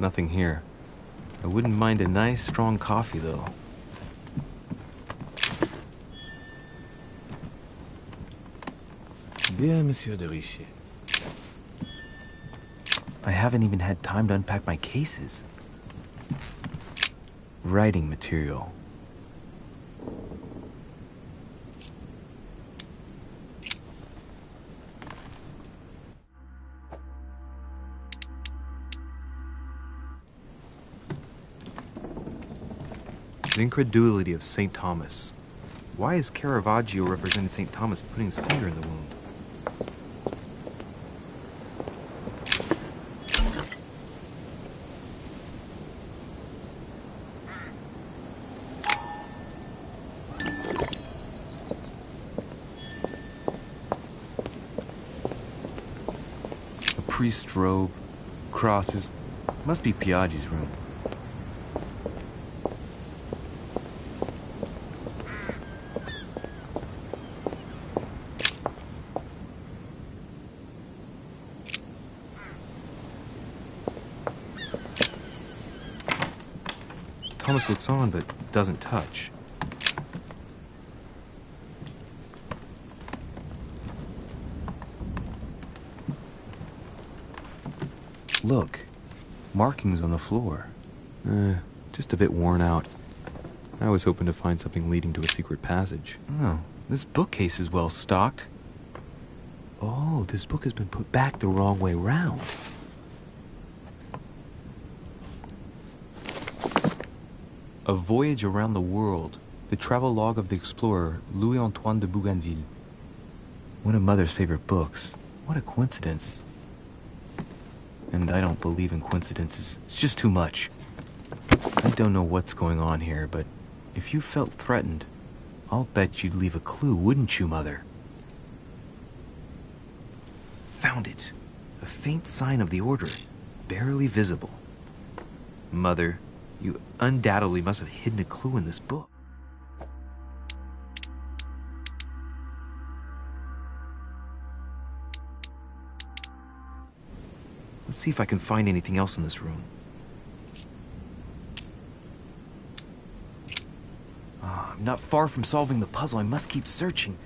Nothing here. I wouldn't mind a nice, strong coffee, though. Bien, Monsieur de Richet. I haven't even had time to unpack my cases. Writing material. The incredulity of St. Thomas. Why is Caravaggio representing St. Thomas putting his finger in the wound? A priest's robe, crosses. Must be Piaggi's room. Thomas looks on, but doesn't touch. Look, markings on the floor. Just a bit worn out. I was hoping to find something leading to a secret passage. Oh, this bookcase is well stocked. Oh, this book has been put back the wrong way round. A Voyage Around the World, the travelogue of the explorer Louis-Antoine de Bougainville. One of Mother's favorite books. What a coincidence. And I don't believe in coincidences. It's just too much. I don't know what's going on here, but if you felt threatened, I'll bet you'd leave a clue, wouldn't you, Mother? Found it. A faint sign of the order, barely visible. Mother, you undoubtedly must have hidden a clue in this book. Let's see if I can find anything else in this room. I'm not far from solving the puzzle. I must keep searching.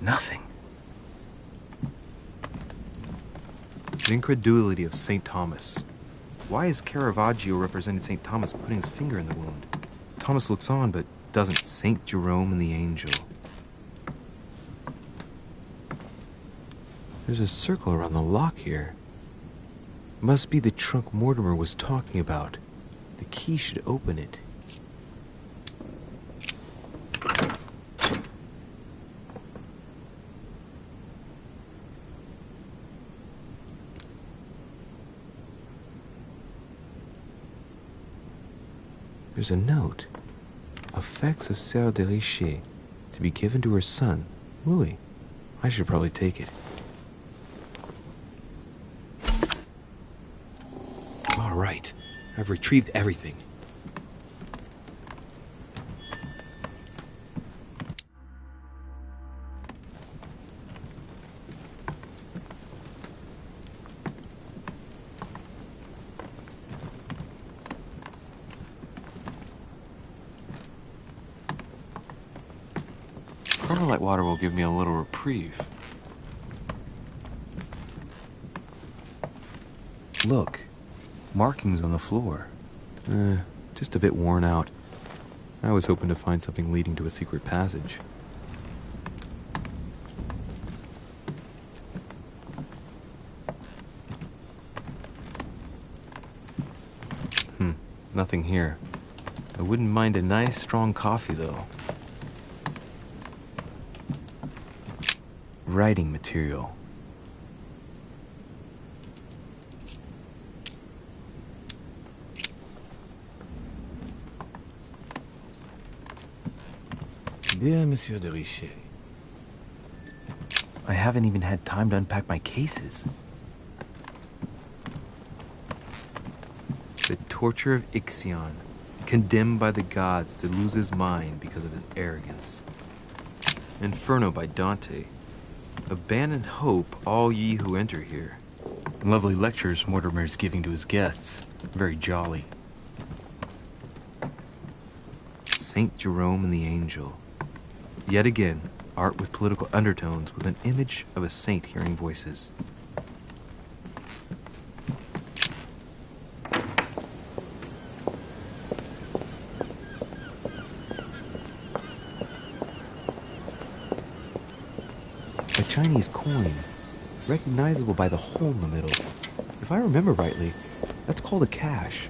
Nothing. The incredulity of St. Thomas. Why is Caravaggio representing St. Thomas putting his finger in the wound? Thomas looks on, but doesn't. St. Jerome and the Angel. There's a circle around the lock here. Must be the trunk Mortimer was talking about. The key should open it. There's a note. Effects of Sœur de Richet, to be given to her son, Louis. I should probably take it. All right. I've retrieved everything. Carmelite water will give me a little reprieve. Look, markings on the floor. Just a bit worn out. I was hoping to find something leading to a secret passage. Nothing here. I wouldn't mind a nice, strong coffee, though. Writing material. Dear Monsieur de Richet. I haven't even had time to unpack my cases. The torture of Ixion, condemned by the gods to lose his mind because of his arrogance. Inferno by Dante. Abandon hope, all ye who enter here. Lovely lectures Mortimer's giving to his guests. Very jolly. Saint Jerome and the Angel. Yet again, art with political undertones with an image of a saint hearing voices. A Chinese coin, recognizable by the hole in the middle. If I remember rightly, that's called a cash.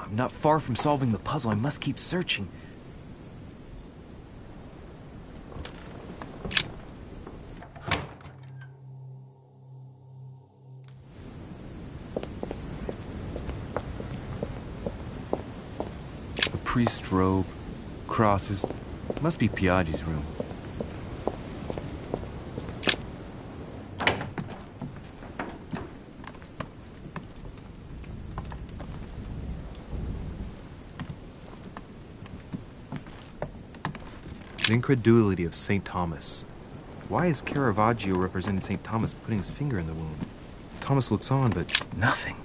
I'm not far from solving the puzzle. I must keep searching. A priest's robe, crosses. Must be Piaggi's room. The incredulity of St. Thomas. Why is Caravaggio representing St. Thomas putting his finger in the wound? Thomas looks on, but nothing.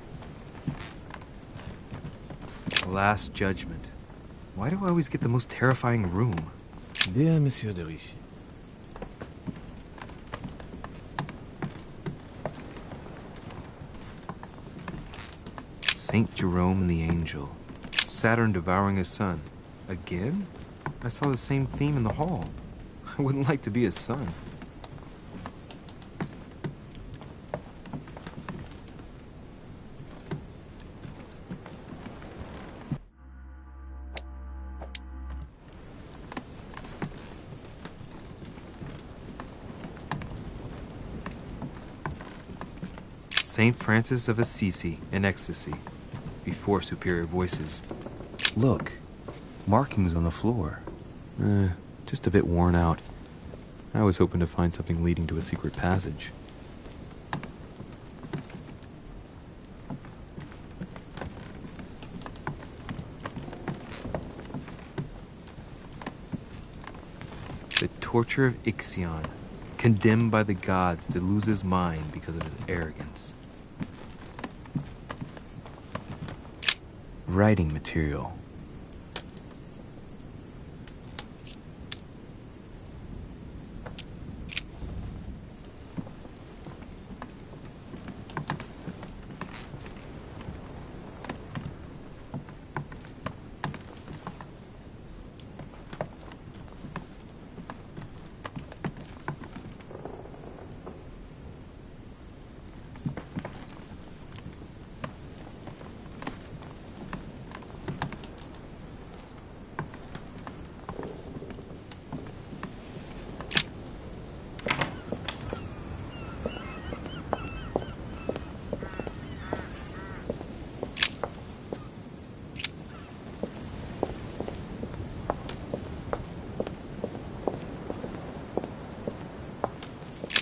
The Last Judgment. Why do I always get the most terrifying room? Dear Monsieur de Richet. Saint Jerome and the Angel. Saturn devouring his son. Again? I saw the same theme in the hall. I wouldn't like to be his son. Saint Francis of Assisi in ecstasy, before superior voices. Look, markings on the floor. Just a bit worn out. I was hoping to find something leading to a secret passage. The torture of Ixion, condemned by the gods to lose his mind because of his arrogance. Writing material.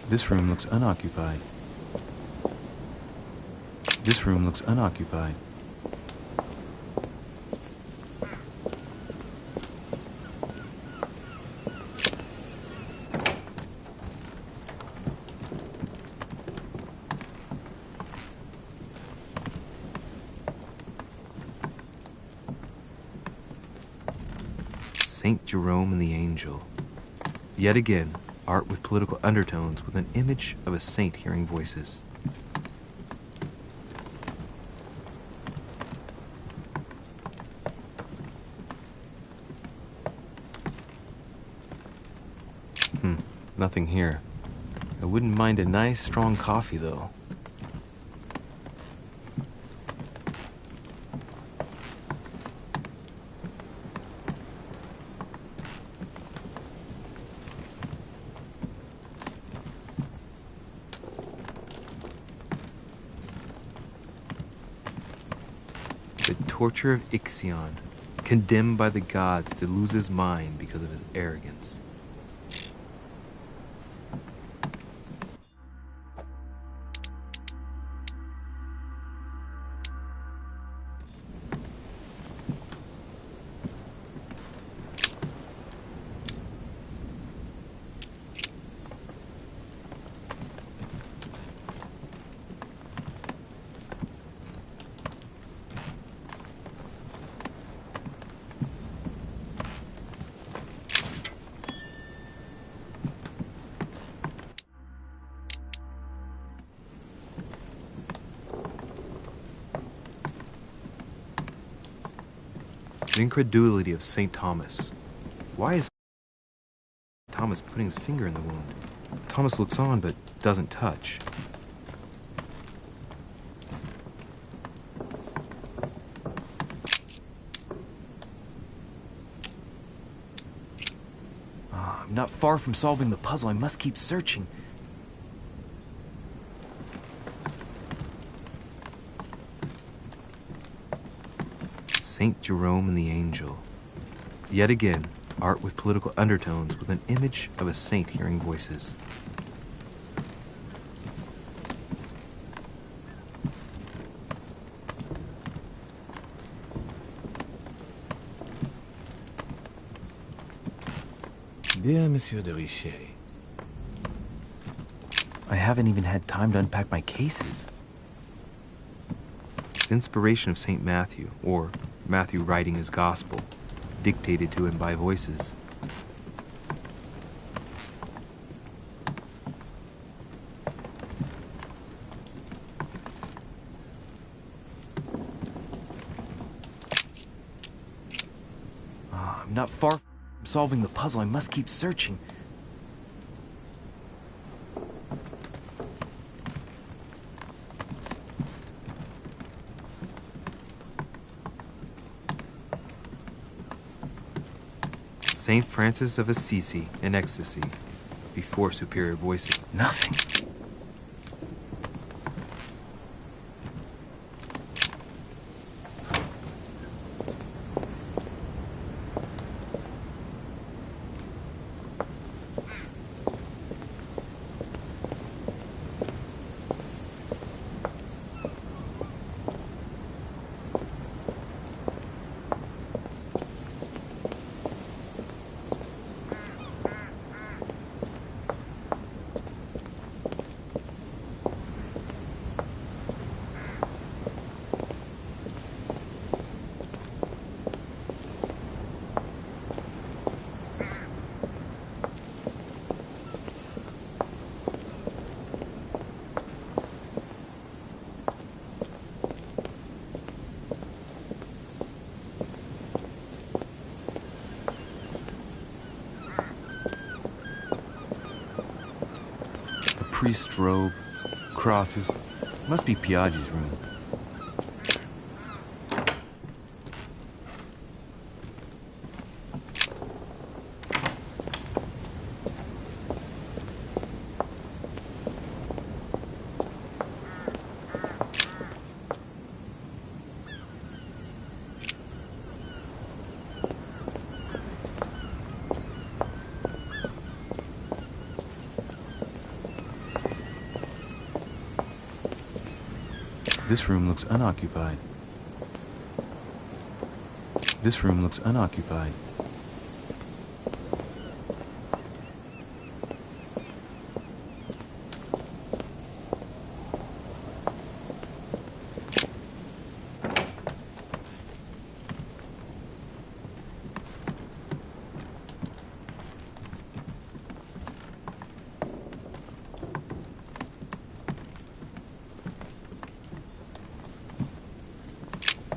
This room looks unoccupied. This room looks unoccupied. Saint Jerome and the Angel. Yet again, art with political undertones with an image of a saint hearing voices. Nothing here. I wouldn't mind a nice, strong coffee, though. The torture of Ixion, condemned by the gods to lose his mind because of his arrogance. The incredulity of St. Thomas. Why is Thomas putting his finger in the wound? Thomas looks on but doesn't touch. I'm not far from solving the puzzle. I must keep searching. Saint Jerome and the Angel. Yet again, art with political undertones with an image of a saint hearing voices. Dear Monsieur de Richet. I haven't even had time to unpack my cases. The inspiration of St. Matthew, or Matthew writing his gospel, dictated to him by voices. I'm not far from solving the puzzle. I must keep searching. Saint Francis of Assisi in ecstasy, before superior voices. Nothing. Priest's robe, crosses. Must be Piaggi's room. This room looks unoccupied. This room looks unoccupied.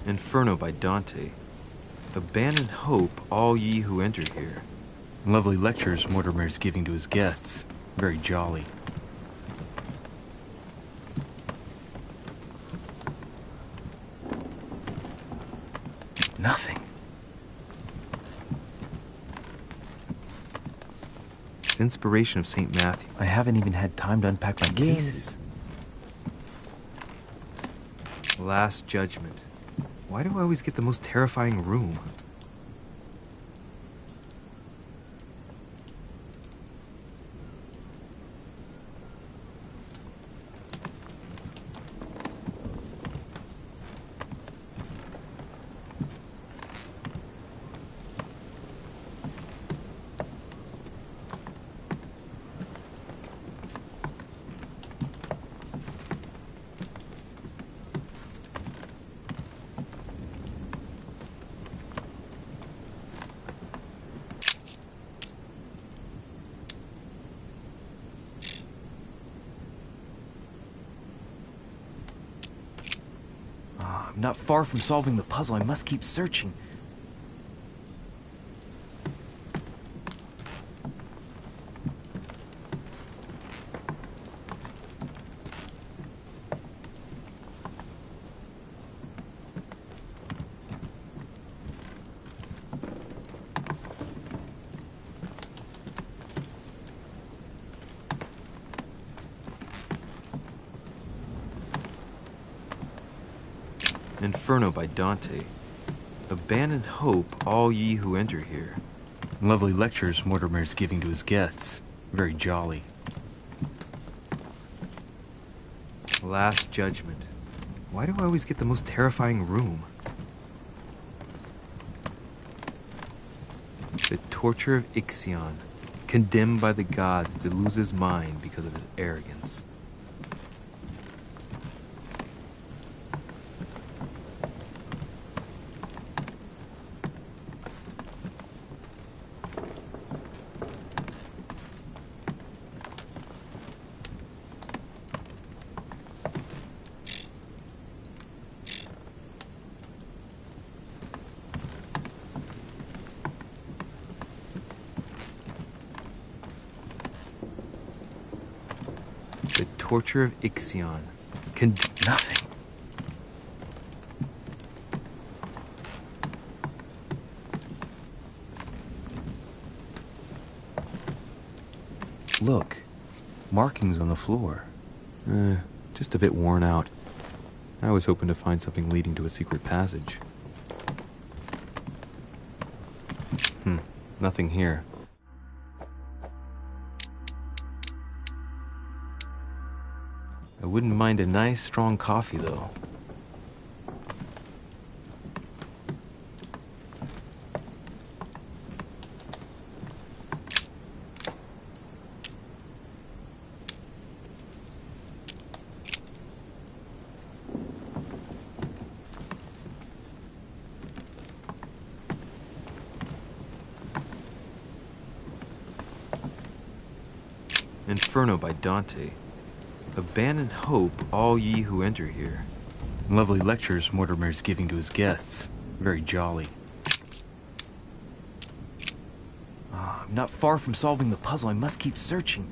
Inferno by Dante. Abandon hope, all ye who enter here. Lovely lectures Mortimer's giving to his guests. Very jolly. Nothing. The inspiration of St. Matthew. I haven't even had time to unpack my cases. Last Judgment. Why do I always get the most terrifying room? I'm not far from solving the puzzle. I must keep searching. Inferno by Dante. Abandon hope, all ye who enter here. Lovely lectures Mortimer's giving to his guests. Very jolly. Last Judgment. Why do I always get the most terrifying room? The torture of Ixion. Condemned by the gods to lose his mind because of his arrogance. The torture of Ixion. Nothing. Look. Markings on the floor. Just a bit worn out. I was hoping to find something leading to a secret passage. Nothing here. I wouldn't mind a nice, strong coffee, though. Inferno by Dante. Abandon hope, all ye who enter here. Lovely lectures Mortimer's giving to his guests. Very jolly. I'm not far from solving the puzzle. I must keep searching.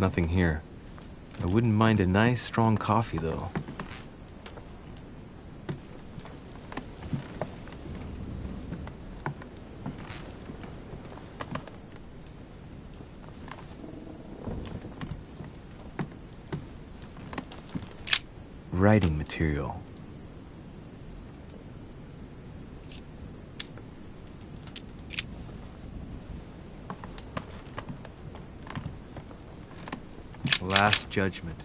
Nothing here. I wouldn't mind a nice, strong coffee, though. Writing material. Last Judgment.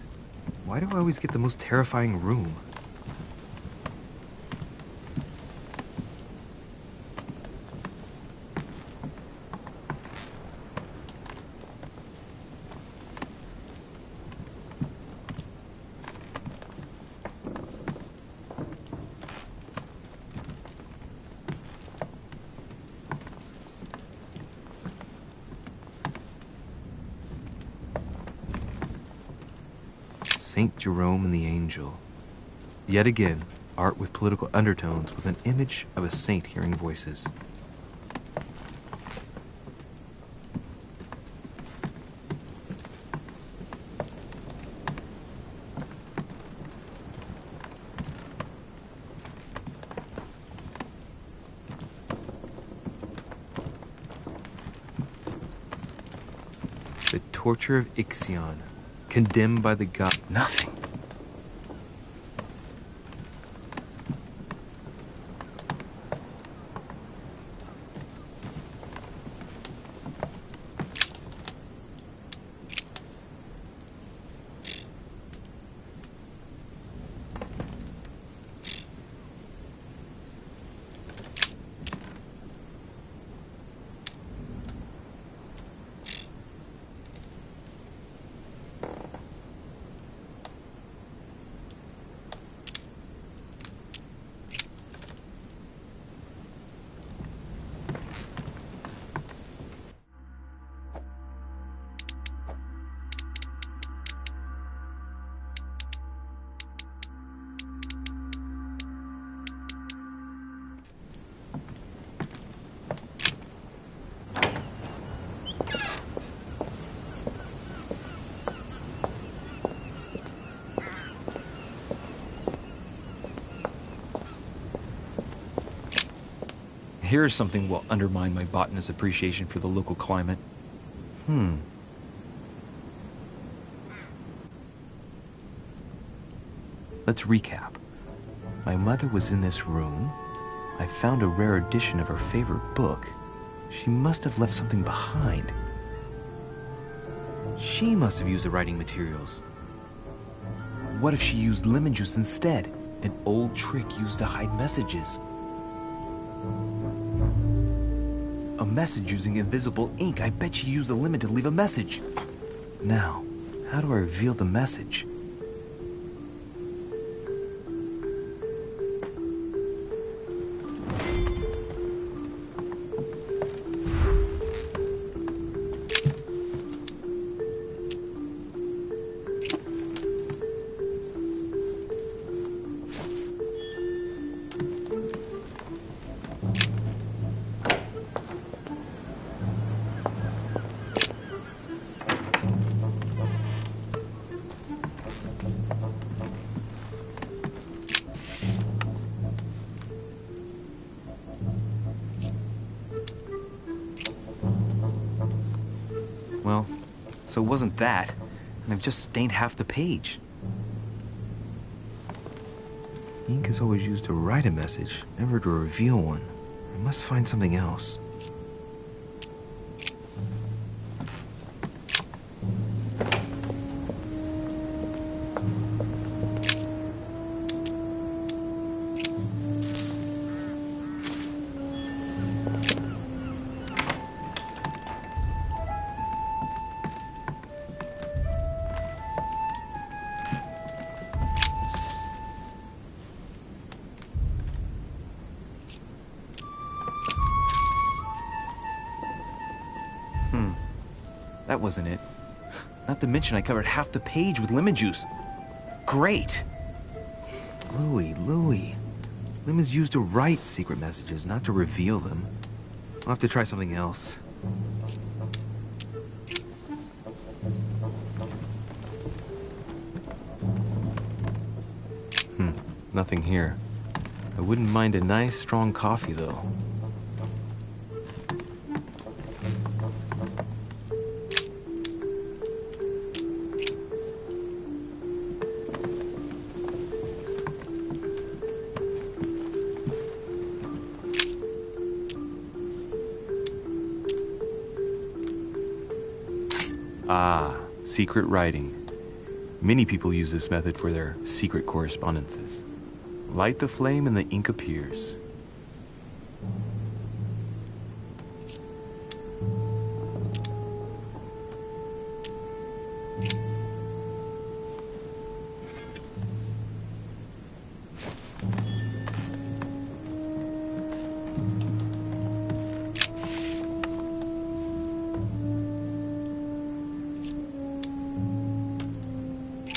Why do I always get the most terrifying room? Saint Jerome and the Angel. Yet again, art with political undertones with an image of a saint hearing voices. The torture of Ixion. Condemned by the god. Nothing. Here's something will undermine my botanist's appreciation for the local climate. Let's recap. My mother was in this room. I found a rare edition of her favorite book. She must have left something behind. She must have used the writing materials. What if she used lemon juice instead? An old trick used to hide messages. A message using invisible ink. I bet she used a lemon to leave a message. Now, how do I reveal the message? Well, so it wasn't that, and I've just stained half the page. Ink is always used to write a message, never to reveal one. I must find something else. That wasn't it. Not to mention I covered half the page with lemon juice. Great! Louis. Lemon's used to write secret messages, not to reveal them. I'll have to try something else. Nothing here. I wouldn't mind a nice, strong coffee, though. Ah, secret writing. Many people use this method for their secret correspondences. Light the flame and the ink appears.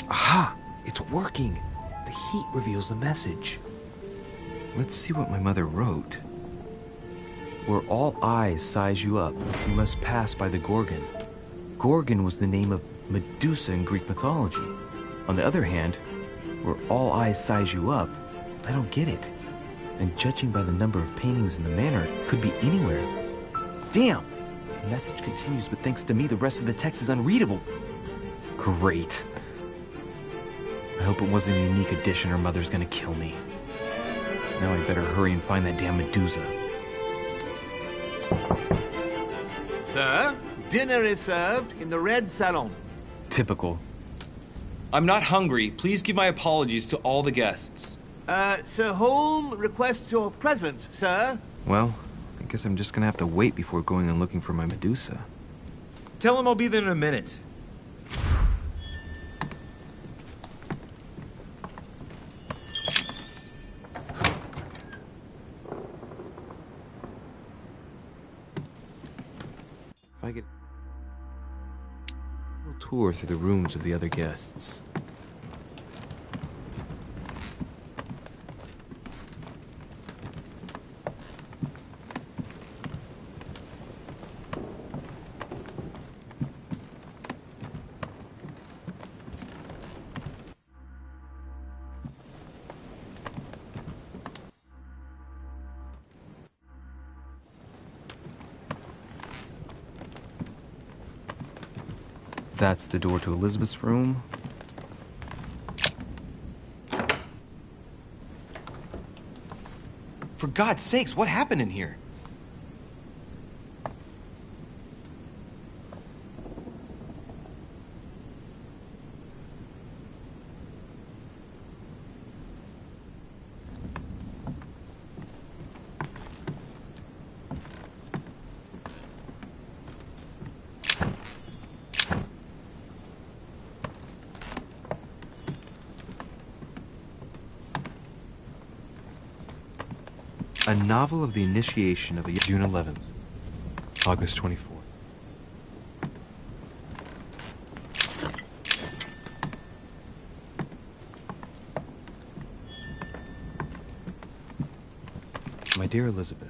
Aha! It's working! The heat reveals the message. Let's see what my mother wrote. Where all eyes size you up, you must pass by the Gorgon. Gorgon was the name of Medusa in Greek mythology. On the other hand, where all eyes size you up, I don't get it. And judging by the number of paintings in the manor, it could be anywhere. Damn! The message continues, but thanks to me, the rest of the text is unreadable. Great. I hope it wasn't a unique edition or Mother's gonna kill me. Now I better hurry and find that damn Medusa. Sir, dinner is served in the red salon. Typical. I'm not hungry. Please give my apologies to all the guests. Sir Holm requests your presence, sir. Well, I guess I'm just gonna have to wait before going and looking for my Medusa. Tell him I'll be there in a minute. If I get a little tour through the rooms of the other guests. That's the door to Elizabeth's room. For God's sakes, what happened in here? A novel of the initiation of a June 11th, August 24th. My dear Elizabeth,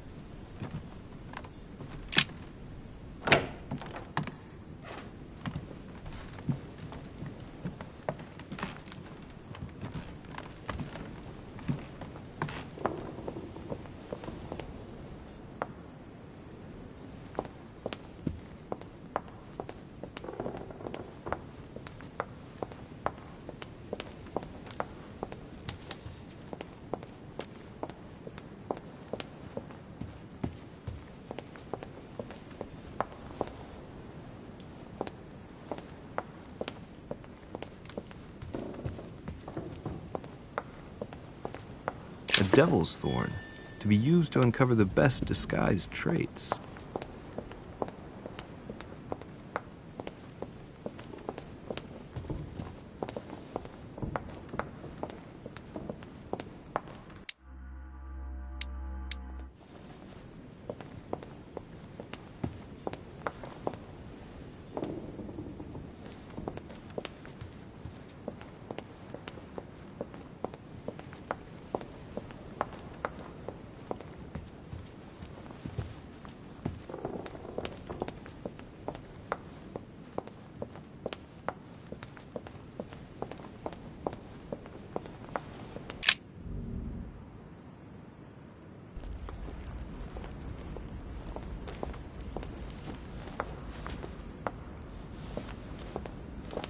a devil's thorn, to be used to uncover the best disguised traits.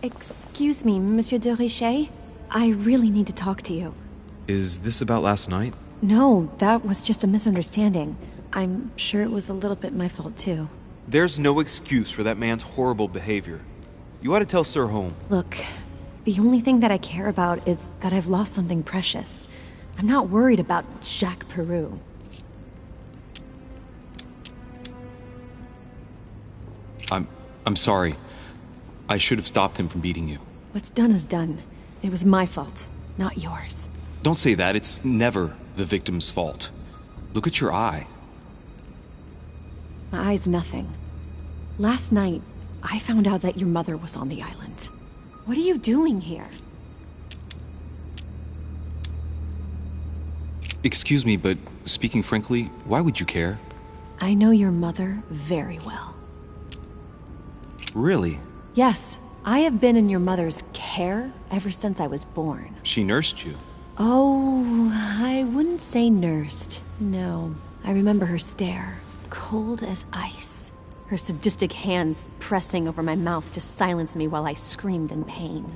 Excuse me, Monsieur de Richet? I really need to talk to you. Is this about last night? No, that was just a misunderstanding. I'm sure it was a little bit my fault, too. There's no excuse for that man's horrible behavior. You ought to tell Sir Holm. Look, The only thing that I care about is that I've lost something precious. I'm not worried about Jacques Peru. I'm sorry. I should have stopped him from beating you. What's done is done. It was my fault, not yours. Don't say that. It's never the victim's fault. Look at your eye. My eye's nothing. Last night, I found out that your mother was on the island. What are you doing here? Excuse me, but speaking frankly, why would you care? I know your mother very well. Really? Yes, I have been in your mother's care ever since I was born. She nursed you. Oh, I wouldn't say nursed. No, I remember her stare, cold as ice. Her sadistic hands pressing over my mouth to silence me while I screamed in pain.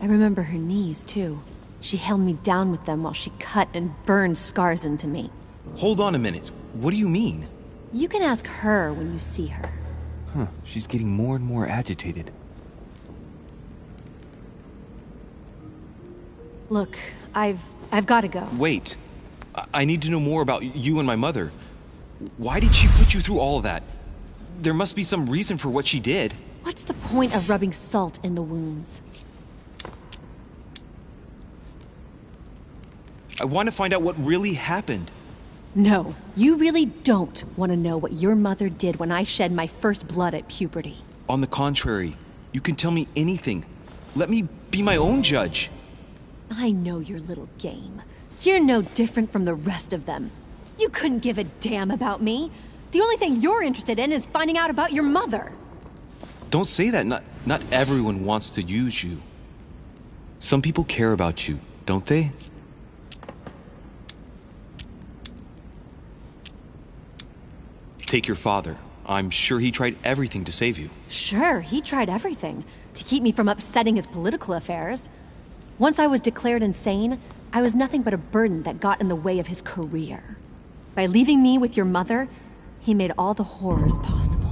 I remember her knees, too. She held me down with them while she cut and burned scars into me. Hold on a minute. What do you mean? You can ask her when you see her. Huh, she's getting more and more agitated. Look, I've got to go. Wait. I need to know more about you and my mother. Why did she put you through all of that? There must be some reason for what she did. What's the point of rubbing salt in the wounds? I want to find out what really happened. No, you really don't want to know what your mother did when I shed my first blood at puberty. On the contrary, you can tell me anything. Let me be my own judge. I know your little game. You're no different from the rest of them. You couldn't give a damn about me. The only thing you're interested in is finding out about your mother. Don't say that. Not everyone wants to use you. Some people care about you, don't they? Take your father. I'm sure he tried everything to save you. Sure, he tried everything to keep me from upsetting his political affairs. Once I was declared insane, I was nothing but a burden that got in the way of his career. By leaving me with your mother, he made all the horrors possible.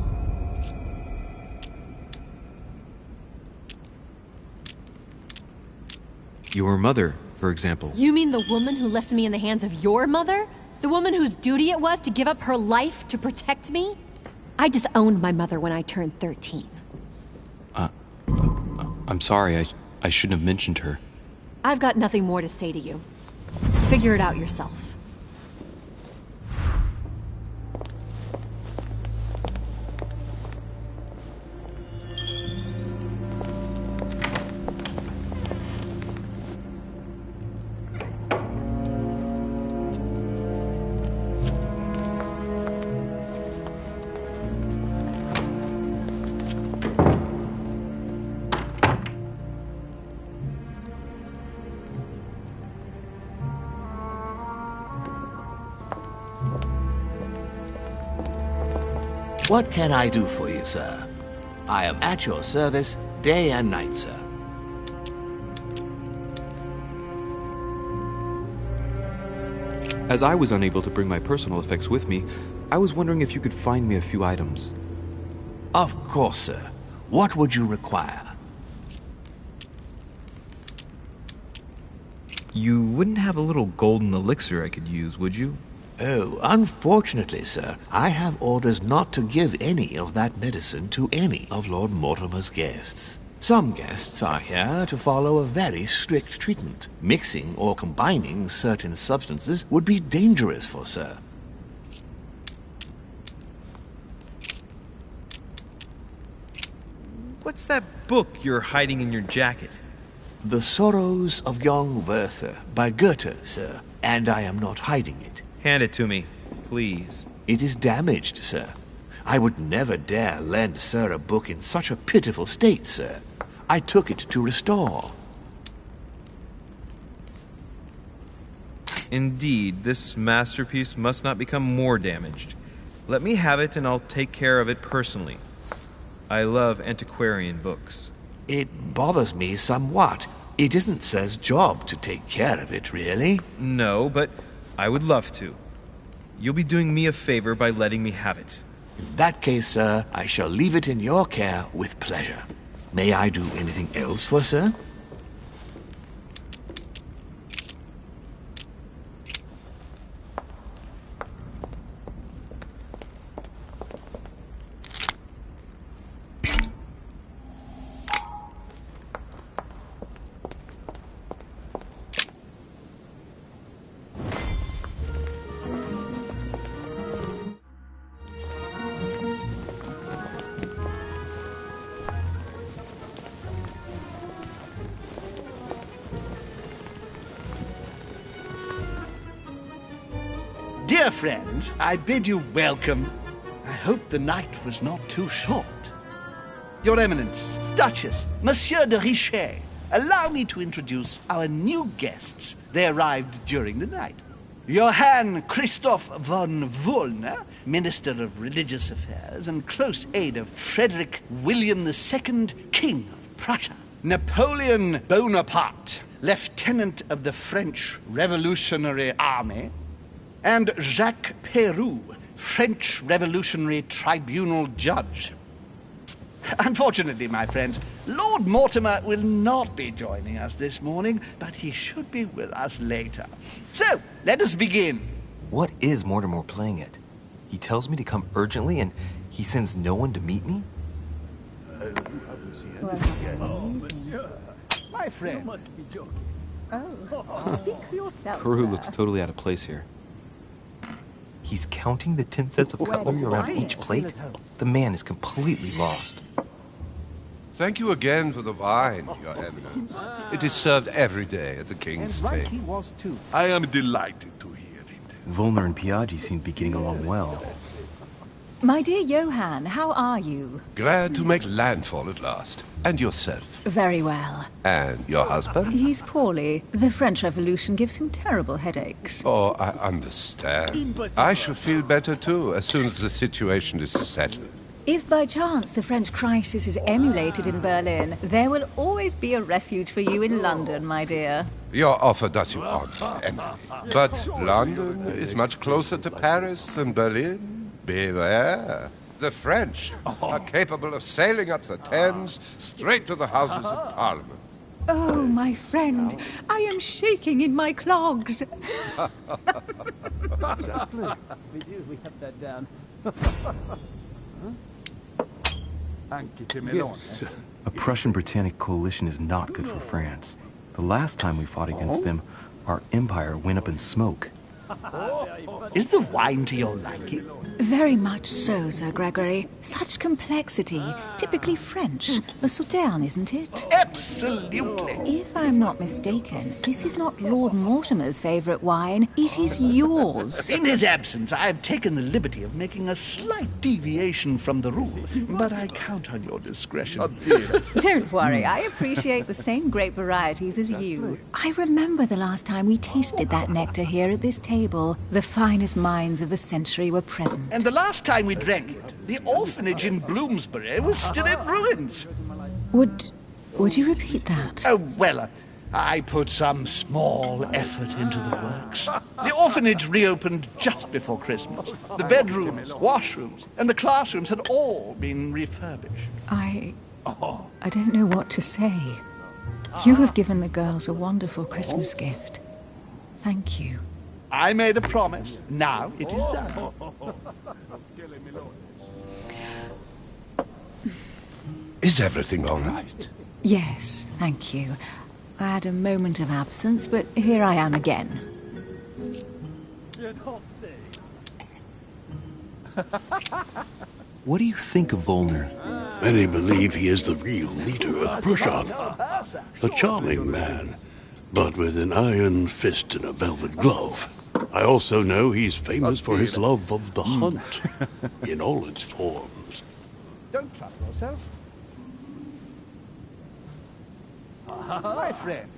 Your mother, for example. You mean the woman who left me in the hands of your mother? The woman whose duty it was to give up her life to protect me? I disowned my mother when I turned 13. I'm sorry. I shouldn't have mentioned her. I've got nothing more to say to you. Figure it out yourself. What can I do for you, sir? I am at your service day and night, sir. As I was unable to bring my personal effects with me, I was wondering if you could find me a few items. Of course, sir. What would you require? You wouldn't have a little golden elixir I could use, would you? Oh, unfortunately, sir, I have orders not to give any of that medicine to any of Lord Mortimer's guests. Some guests are here to follow a very strict treatment. Mixing or combining certain substances would be dangerous for sir. What's that book you're hiding in your jacket? The Sorrows of Young Werther by Goethe, sir, and I am not hiding it. Hand it to me, please. It is damaged, sir. I would never dare lend sir a book in such a pitiful state, sir. I took it to restore. Indeed, this masterpiece must not become more damaged. Let me have it and I'll take care of it personally. I love antiquarian books. It bothers me somewhat. It isn't sir's job to take care of it, really. No, but I would love to. You'll be doing me a favor by letting me have it. In that case, sir, I shall leave it in your care with pleasure. May I do anything else for sir? Dear friends, I bid you welcome. I hope the night was not too short. Your Eminence, Duchess, Monsieur de Richet, allow me to introduce our new guests. They arrived during the night. Johann Christoph von Wollner, Minister of Religious Affairs and close aide of Frederick William II, King of Prussia. Napoleon Bonaparte, Lieutenant of the French Revolutionary Army. And Jacques Peroux, French Revolutionary Tribunal Judge. Unfortunately, my friends, Lord Mortimer will not be joining us this morning, but he should be with us later. So, let us begin. What is Mortimer playing at? He tells me to come urgently and he sends no one to meet me? My friend. Oh, speak for yourself. Peru sir. looks totally out of place here. He's counting the 10 sets of cutlery around each plate? The man is completely lost. Thank you again for the wine, Your Eminence. It is served every day at the King's And right table. he was too. I am delighted to hear it. Volner and Piaggi seem to be getting along well. My dear Johann, how are you? Glad to make landfall at last. And yourself. Very well. And your husband? He's poorly. The French Revolution gives him terrible headaches. Oh, I understand. I shall feel better too, as soon as the situation is settled. If by chance the French crisis is emulated in Berlin, there will always be a refuge for you in London, my dear. Your offer does you honor, Emily. But London is much closer to Paris than Berlin. Beware. The French are capable of sailing up the Thames straight to the Houses of Parliament. Oh, my friend, I am shaking in my clogs. We have that down. Yes. A Prussian-Britannic coalition is not good for France. The last time we fought against them, our empire went up in smoke. Is the wine to your liking? Very much so, Sir Gregory. Such complexity. Typically French. A Sauterne, isn't it? Absolutely. If I'm not mistaken, this is not Lord Mortimer's favourite wine. It is yours. In his absence, I have taken the liberty of making a slight deviation from the rule, but I count on your discretion. Don't worry, I appreciate the same grape varieties as you. I remember the last time we tasted that nectar here at this table. The finest minds of the century were present. And the last time we drank it, the orphanage in Bloomsbury was still in ruins. Would you repeat that? Oh, well, I put some small effort into the works. The orphanage reopened just before Christmas. The bedrooms, washrooms, and the classrooms had all been refurbished. I don't know what to say. You have given the girls a wonderful Christmas gift. Thank you. I made a promise. Now it is done. Is everything all right? Yes, thank you. I had a moment of absence, but here I am again. What do you think of Volner? Many believe he is the real leader of Prussia. A charming man, but with an iron fist and a velvet glove. I also know he's famous for his love of the hunt, in all its forms. Don't trouble yourself. My friend.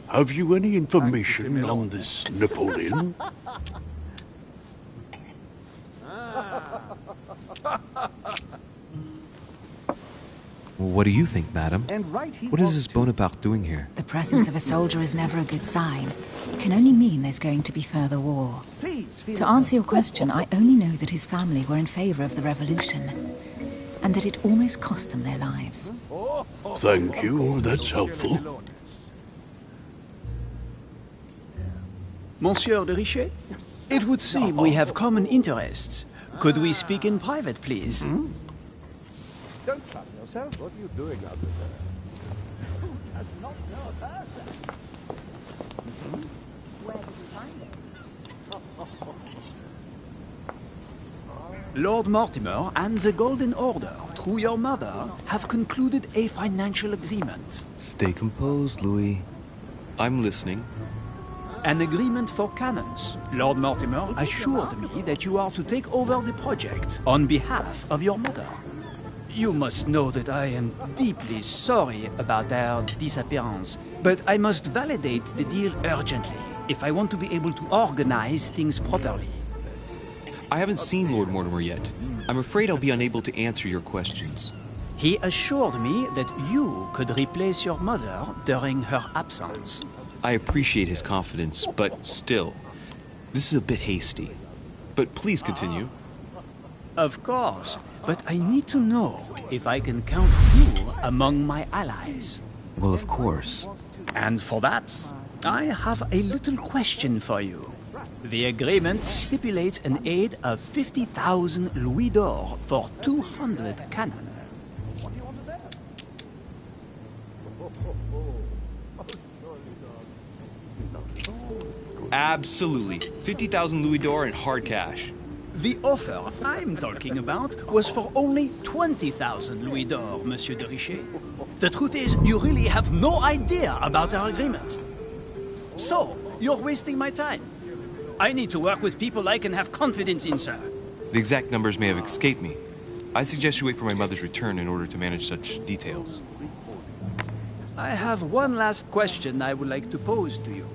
Have you any information on this Napoleon? What do you think, madam? And right he What is was this too. Bonaparte doing here? The presence of a soldier is never a good sign. It can only mean there's going to be further war. Please feel To answer your question, I only know that his family were in favour of the revolution, and that it almost cost them their lives. Thank you, that's helpful. Monsieur de Richet? It would seem we have common interests. Could we speak in private, please? Don't trouble yourself. What are you doing out there? Who does not know her, sir? Where did you find it? Lord Mortimer and the Golden Order, through your mother, have concluded a financial agreement. Stay composed, Louis. I'm listening. an agreement for cannons. Lord Mortimer assured me that you are to take over the project on behalf of your mother. You must know that I am deeply sorry about their disappearance, but I must validate the deal urgently if I want to be able to organize things properly. I haven't seen Lord Mortimer yet. I'm afraid I'll be unable to answer your questions. He assured me that you could replace your mother during her absence. I appreciate his confidence, but still, this is a bit hasty. But please continue. Of course, but I need to know if I can count you among my allies. Well, of course. And for that, I have a little question for you. The agreement stipulates an aid of 50,000 louis d'or for 200 cannon. Absolutely. 50,000 louis d'or in hard cash. The offer I'm talking about was for only 20,000 louis d'or, Monsieur de Richet. The truth is, you really have no idea about our agreement. So, you're wasting my time. I need to work with people I can have confidence in, sir. The exact numbers may have escaped me. I suggest you wait for my mother's return in order to manage such details. I have one last question I would like to pose to you.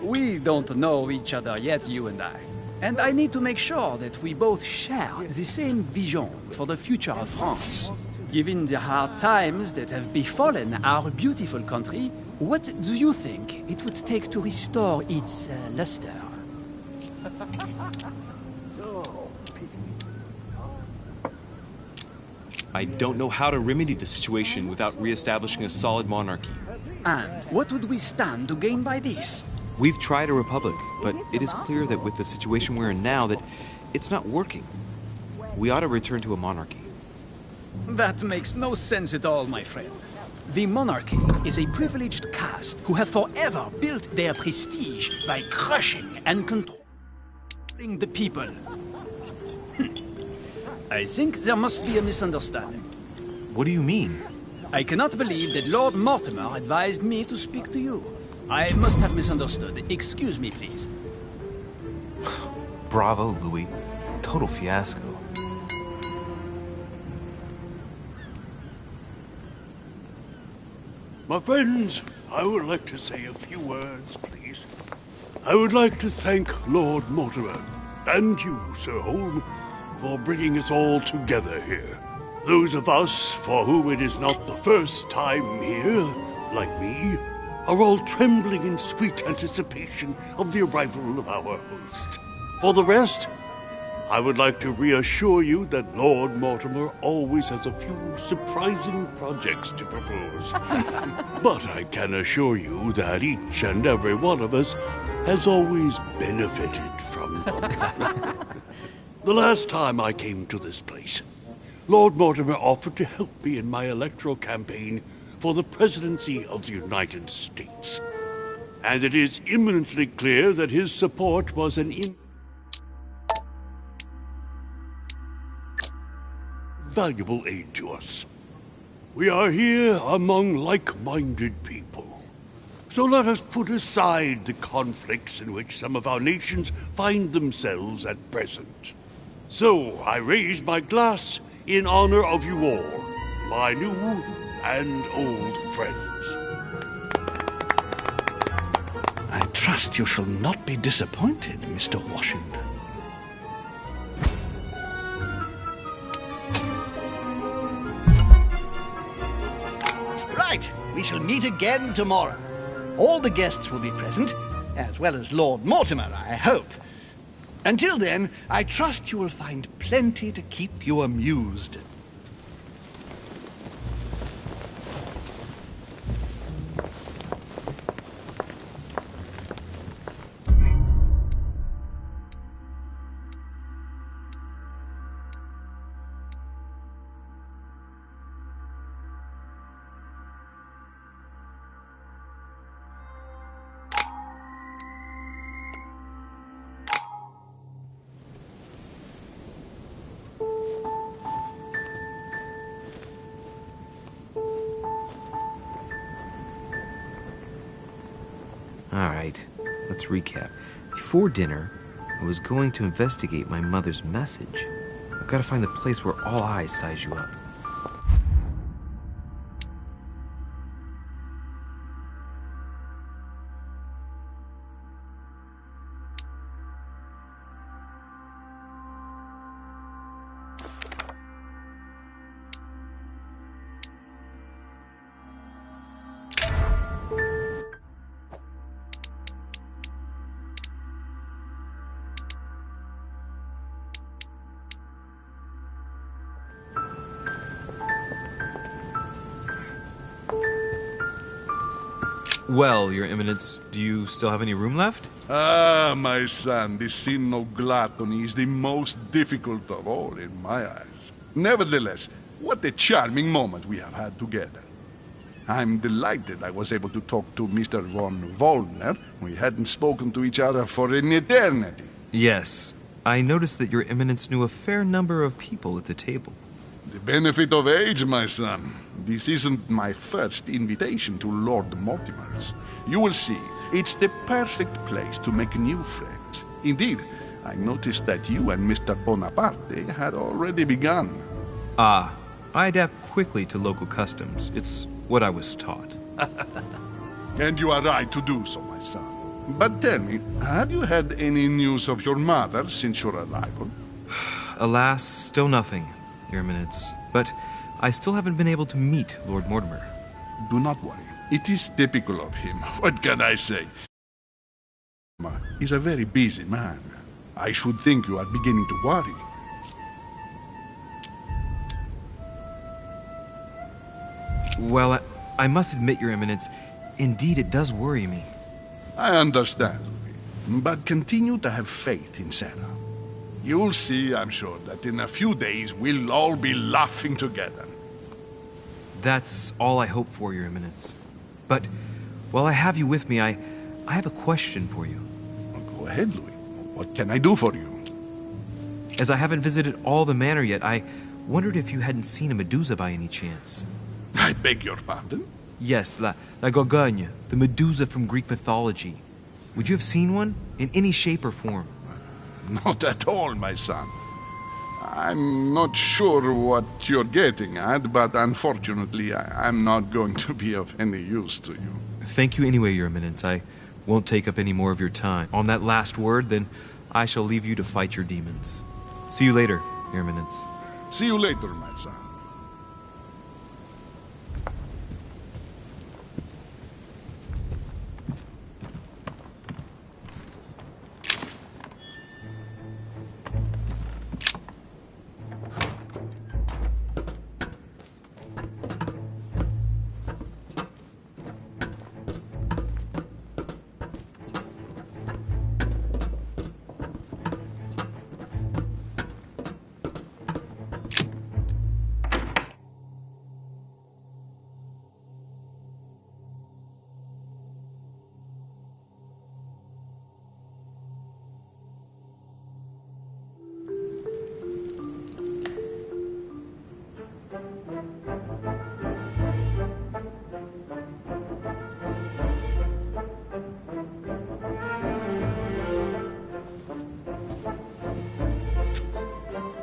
We don't know each other yet, you and I. And I need to make sure that we both share the same vision for the future of France. Given the hard times that have befallen our beautiful country, what do you think it would take to restore its luster? I don't know how to remedy the situation without re-establishing a solid monarchy. And what would we stand to gain by this? We've tried a republic, but it is clear that with the situation we're in now that it's not working. We ought to return to a monarchy. That makes no sense at all, my friend. The monarchy is a privileged caste who have forever built their prestige by crushing and controlling the people. I think there must be a misunderstanding. What do you mean? I cannot believe that Lord Mortimer advised me to speak to you. I must have misunderstood. Excuse me, please. Bravo, Louis. Total fiasco. My friends, I would like to say a few words, please. I would like to thank Lord Mortimer, and you, Sir Holm, for bringing us all together here. Those of us for whom it is not the first time here, like me, are all trembling in sweet anticipation of the arrival of our host. For the rest, I would like to reassure you that Lord Mortimer always has a few surprising projects to propose. But I can assure you that each and every one of us has always benefited from them. The last time I came to this place, Lord Mortimer offered to help me in my electoral campaign for the presidency of the United States. And it is imminently clear that his support was an invaluable aid to us. We are here among like-minded people. So let us put aside the conflicts in which some of our nations find themselves at present. So I raise my glass in honor of you all, my new and old friends. I trust you shall not be disappointed, Mr. Washington. Right, we shall meet again tomorrow. All the guests will be present, as well as Lord Mortimer, I hope. Until then, I trust you will find plenty to keep you amused. All right. Let's recap. Before dinner, I was going to investigate my mother's message. I've got to find the place where all eyes size you up. Well, Your Eminence, do you still have any room left? Ah, my son, the sin of gluttony is the most difficult of all in my eyes. Nevertheless, what a charming moment we have had together. I'm delighted I was able to talk to Mr. von Wollner. We hadn't spoken to each other for an eternity. Yes. I noticed that Your Eminence knew a fair number of people at the table. The benefit of age, my son. This isn't my first invitation to Lord Mortimer's. You will see, it's the perfect place to make new friends. Indeed, I noticed that you and Mr. Bonaparte had already begun. Ah, I adapt quickly to local customs. It's what I was taught. And you are right to do so, my son. But tell me, have you had any news of your mother since your arrival? Alas, still nothing, Your Eminence. But I still haven't been able to meet Lord Mortimer. Do not worry. It is typical of him. What can I say? He's a very busy man. I should think you are beginning to worry. Well, I must admit, Your Eminence, indeed it does worry me. I understand, Louis. But continue to have faith in Sarah. You'll see, I'm sure, that in a few days we'll all be laughing together. That's all I hope for, Your Eminence. But while I have you with me, I have a question for you. Go ahead, Louis. What can I do for you? As I haven't visited all the manor yet, I wondered if you hadn't seen a Medusa by any chance. I beg your pardon? Yes, La Gorgogne, the Medusa from Greek mythology. Would you have seen one? In any shape or form? Not at all, my son. I'm not sure what you're getting at, but unfortunately, I'm not going to be of any use to you. Thank you anyway, Your Eminence. I won't take up any more of your time. On that last word, then, I shall leave you to fight your demons. See you later, Your Eminence. See you later, my son.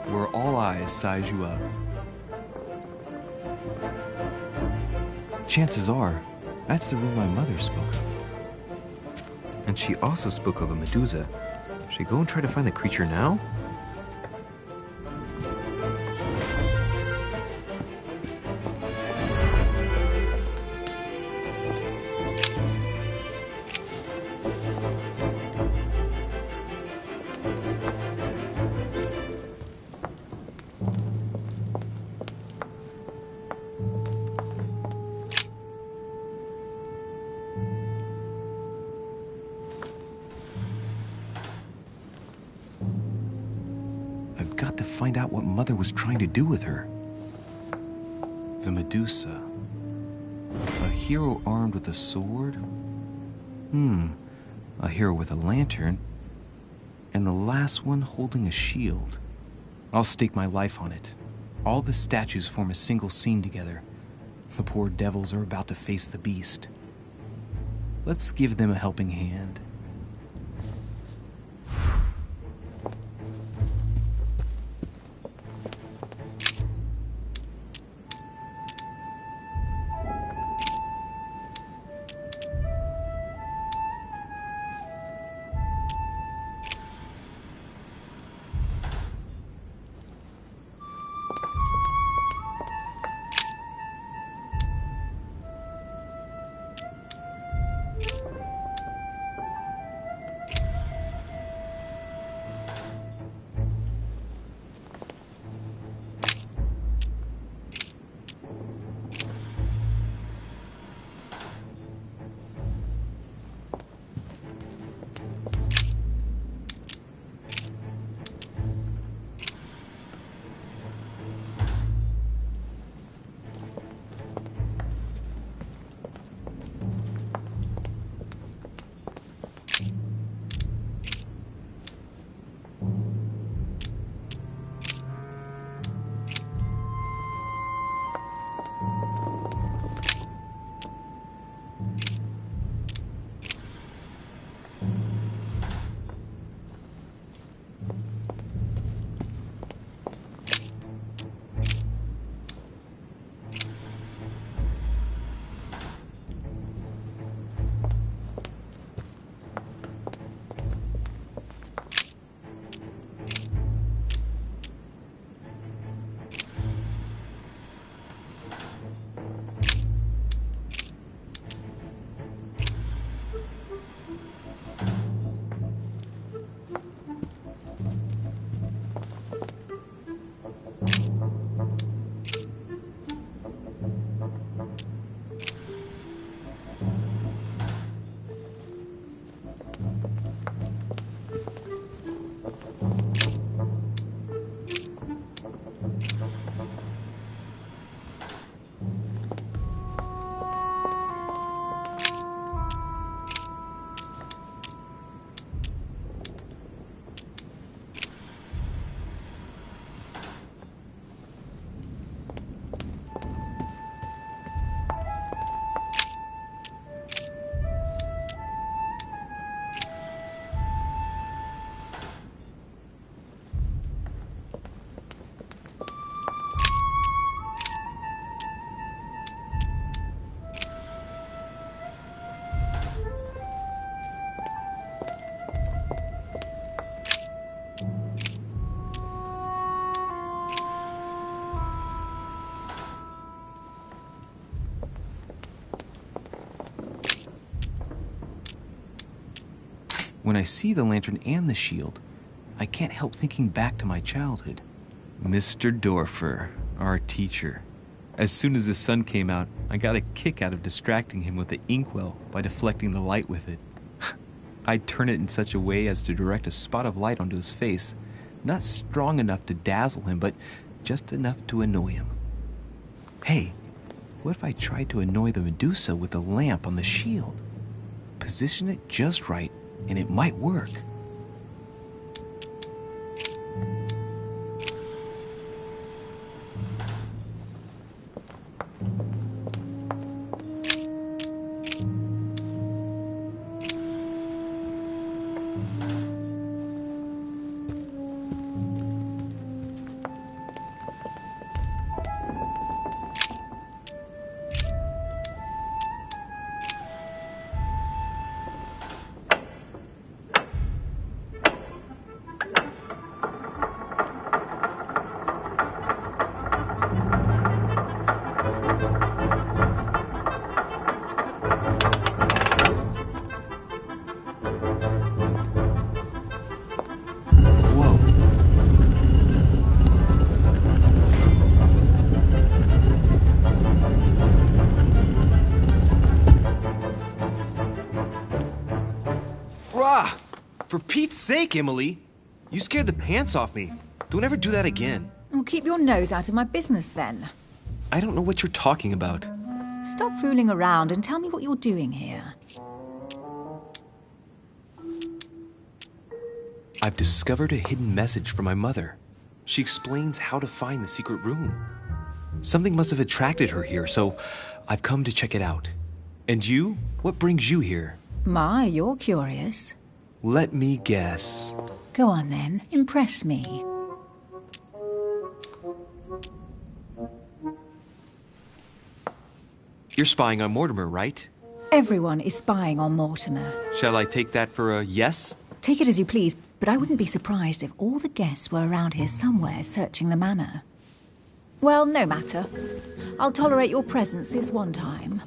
Where all eyes size you up. Chances are, that's the room my mother spoke of. And she also spoke of a Medusa. Should I go and try to find the creature now? I've got to find out what Mother was trying to do with her. The Medusa. A hero armed with a sword? A hero with a lantern. And the last one holding a shield. I'll stake my life on it. All the statues form a single scene together. The poor devils are about to face the beast. Let's give them a helping hand. When I see the lantern and the shield, I can't help thinking back to my childhood. Mr. Dorfer, our teacher. As soon as the sun came out, I got a kick out of distracting him with the inkwell by deflecting the light with it. I'd turn it in such a way as to direct a spot of light onto his face, not strong enough to dazzle him, but just enough to annoy him. Hey, what if I tried to annoy the Medusa with the lamp on the shield? Position it just right, and it might work. For Pete's sake, Emily! You scared the pants off me. Don't ever do that again. Well, keep your nose out of my business then. I don't know what you're talking about. Stop fooling around and tell me what you're doing here. I've discovered a hidden message from my mother. She explains how to find the secret room. Something must have attracted her here, so I've come to check it out. And you? What brings you here? My, you're curious. Let me guess. Go on then, impress me. You're spying on Mortimer, right? Everyone is spying on Mortimer. Shall I take that for a yes? Take it as you please, but I wouldn't be surprised if all the guests were around here somewhere searching the manor. Well, no matter. I'll tolerate your presence this one time.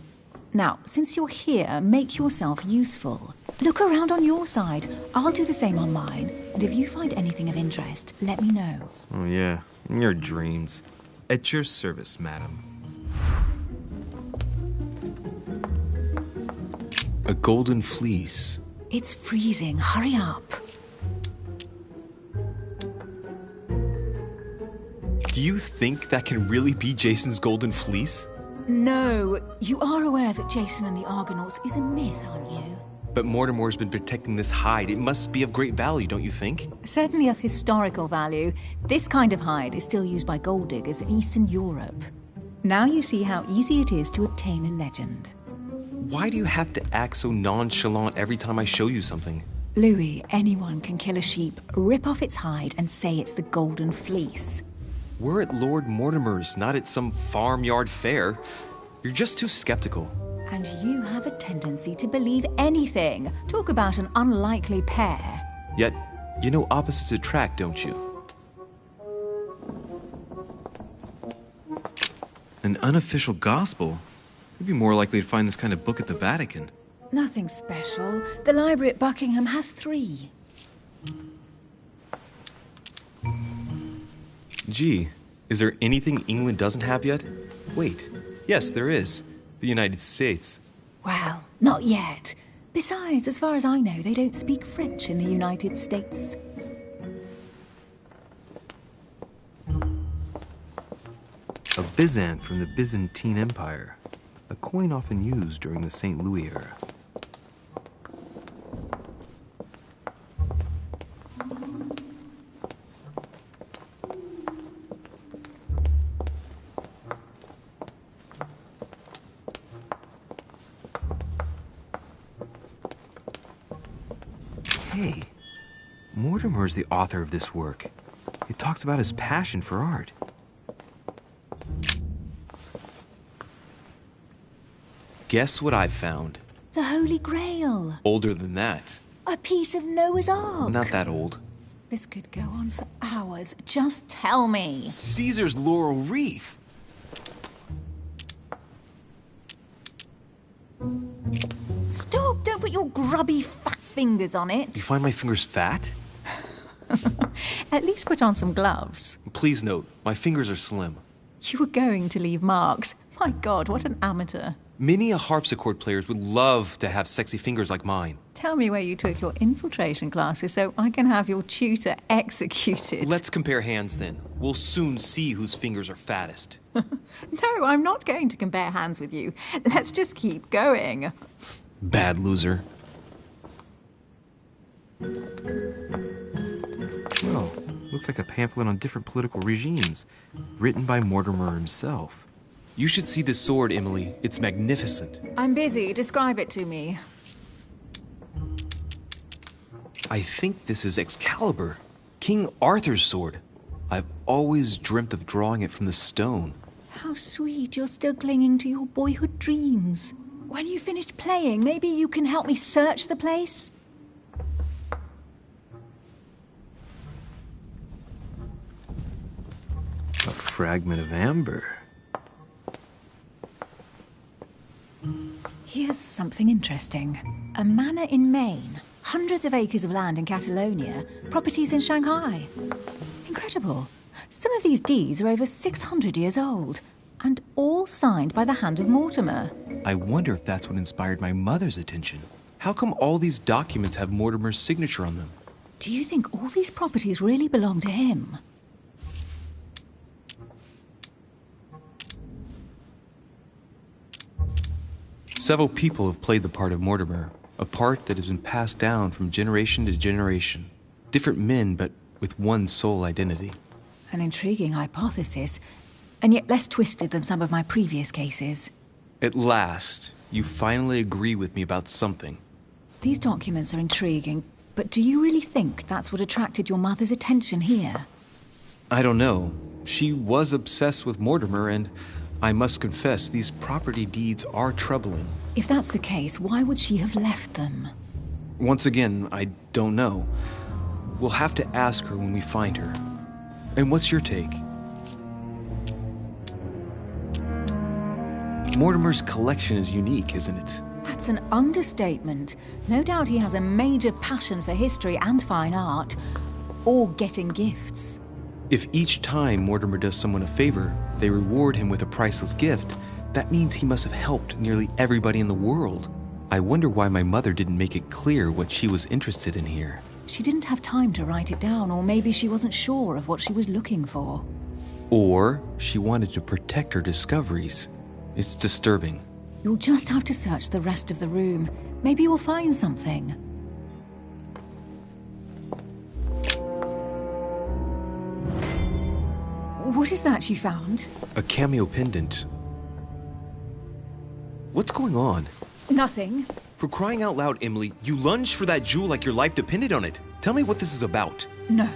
Now, since you're here, make yourself useful. Look around on your side. I'll do the same on mine. And if you find anything of interest, let me know. Oh, yeah. In your dreams. At your service, madam. A golden fleece. It's freezing. Hurry up. Do you think that can really be Jason's golden fleece? No. You are aware that Jason and the Argonauts is a myth, aren't you? But Mortimer's been protecting this hide. It must be of great value, don't you think? Certainly of historical value. This kind of hide is still used by gold diggers in Eastern Europe. Now you see how easy it is to obtain a legend. Why do you have to act so nonchalant every time I show you something? Louis, anyone can kill a sheep, rip off its hide, and say it's the Golden Fleece. We're at Lord Mortimer's, not at some farmyard fair. You're just too skeptical. And you have a tendency to believe anything. Talk about an unlikely pair. Yet, you know opposites attract, don't you? An unofficial gospel? You'd be more likely to find this kind of book at the Vatican. Nothing special. The library at Buckingham has 3. Gee, is there anything England doesn't have yet? Wait, yes, there is. The United States. Well, not yet. Besides, as far as I know, they don't speak French in the United States. A Byzant from the Byzantine Empire. A coin often used during the St. Louis era. Hey, Mortimer's the author of this work. It talks about his passion for art. Guess what I've found? The Holy Grail. Older than that. A piece of Noah's Ark. Not that old. This could go on for hours. Just tell me. Caesar's laurel wreath. Stop! Don't put your grubby fat fingers on it. You find my fingers fat? At least put on some gloves. Please note, my fingers are slim. You were going to leave marks. My God, what an amateur. Many a harpsichord players would love to have sexy fingers like mine. Tell me where you took your infiltration classes so I can have your tutor executed. Let's compare hands then. We'll soon see whose fingers are fattest. No, I'm not going to compare hands with you. Let's just keep going. Bad loser. Well, looks like a pamphlet on different political regimes, written by Mortimer himself. You should see this sword, Emily. It's magnificent. I'm busy. Describe it to me. I think this is Excalibur, King Arthur's sword. I've always dreamt of drawing it from the stone. How sweet. You're still clinging to your boyhood dreams. When you finished playing, maybe you can help me search the place? A fragment of amber. Here's something interesting. A manor in Maine, hundreds of acres of land in Catalonia, properties in Shanghai. Incredible. Some of these deeds are over 600 years old, and all signed by the hand of Mortimer. I wonder if that's what inspired my mother's attention. How come all these documents have Mortimer's signature on them? Do you think all these properties really belong to him? Several people have played the part of Mortimer, a part that has been passed down from generation to generation. Different men, but with one sole identity. An intriguing hypothesis, and yet less twisted than some of my previous cases. At last, you finally agree with me about something. These documents are intriguing, but do you really think that's what attracted your mother's attention here? I don't know. She was obsessed with Mortimer, and I must confess, these property deeds are troubling. If that's the case, why would she have left them? Once again, I don't know. We'll have to ask her when we find her. And what's your take? Mortimer's collection is unique, isn't it? That's an understatement. No doubt he has a major passion for history and fine art, or getting gifts. If each time Mortimer does someone a favor, they reward him with a priceless gift, that means he must have helped nearly everybody in the world. I wonder why my mother didn't make it clear what she was interested in here. She didn't have time to write it down, or maybe she wasn't sure of what she was looking for. Or she wanted to protect her discoveries. It's disturbing. You'll just have to search the rest of the room. Maybe you'll find something. What is that you found? A cameo pendant. What's going on? Nothing. For crying out loud, Emily, you lunged for that jewel like your life depended on it. Tell me what this is about. No.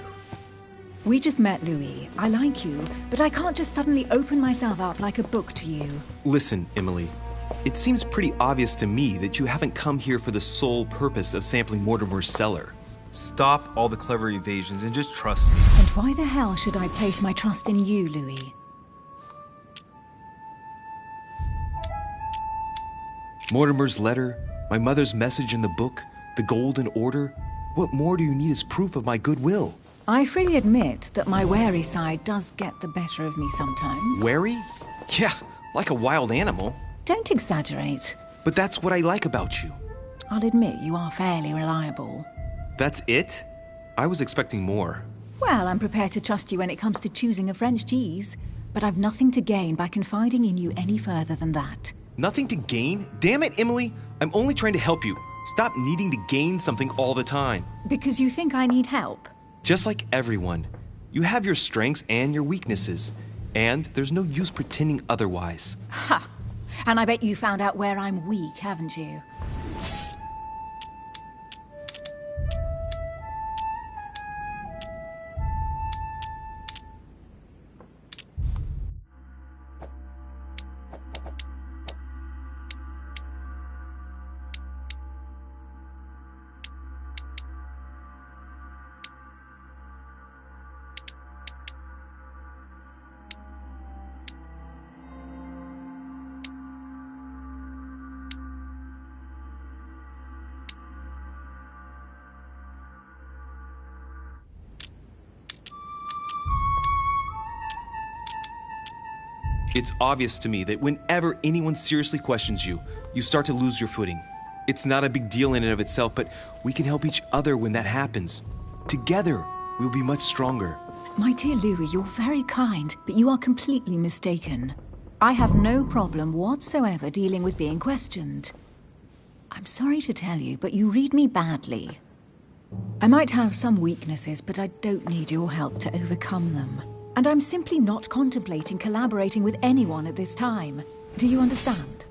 We just met, Louis. I like you, but I can't just suddenly open myself up like a book to you. Listen, Emily. It seems pretty obvious to me that you haven't come here for the sole purpose of sampling Mortimer's cellar. Stop all the clever evasions and just trust me. And why the hell should I place my trust in you, Louis? Mortimer's letter, my mother's message in the book, the Golden Order. What more do you need as proof of my goodwill? I freely admit that my wary side does get the better of me sometimes. Wary? Yeah, like a wild animal. Don't exaggerate. But that's what I like about you. I'll admit you are fairly reliable. That's it? I was expecting more. Well, I'm prepared to trust you when it comes to choosing a French cheese, but I've nothing to gain by confiding in you any further than that. Nothing to gain? Damn it, Emily! I'm only trying to help you. Stop needing to gain something all the time. Because you think I need help? Just like everyone. You have your strengths and your weaknesses. And there's no use pretending otherwise. Ha! And I bet you found out where I'm weak, haven't you? It's obvious to me that whenever anyone seriously questions you, you start to lose your footing. It's not a big deal in and of itself, but we can help each other when that happens. Together, we'll be much stronger. My dear Louis, you're very kind, but you are completely mistaken. I have no problem whatsoever dealing with being questioned. I'm sorry to tell you, but you read me badly. I might have some weaknesses, but I don't need your help to overcome them. And I'm simply not contemplating collaborating with anyone at this time. Do you understand?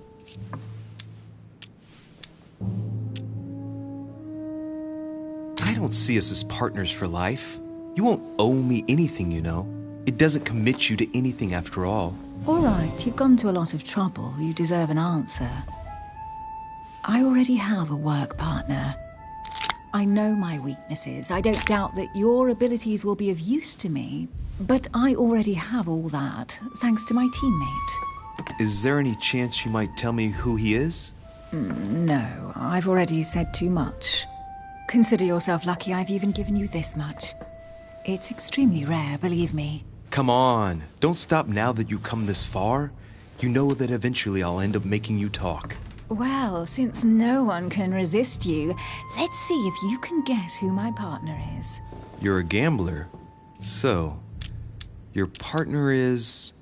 I don't see us as partners for life. You won't owe me anything, you know. It doesn't commit you to anything after all. All right, you've gone to a lot of trouble. You deserve an answer. I already have a work partner. I know my weaknesses. I don't doubt that your abilities will be of use to me, but I already have all that, thanks to my teammate. Is there any chance you might tell me who he is? No, I've already said too much. Consider yourself lucky I've even given you this much. It's extremely rare, believe me. Come on, don't stop now that you've come this far. You know that eventually I'll end up making you talk. Well, since no one can resist you, let's see if you can guess who my partner is. You're a gambler. So, your partner is...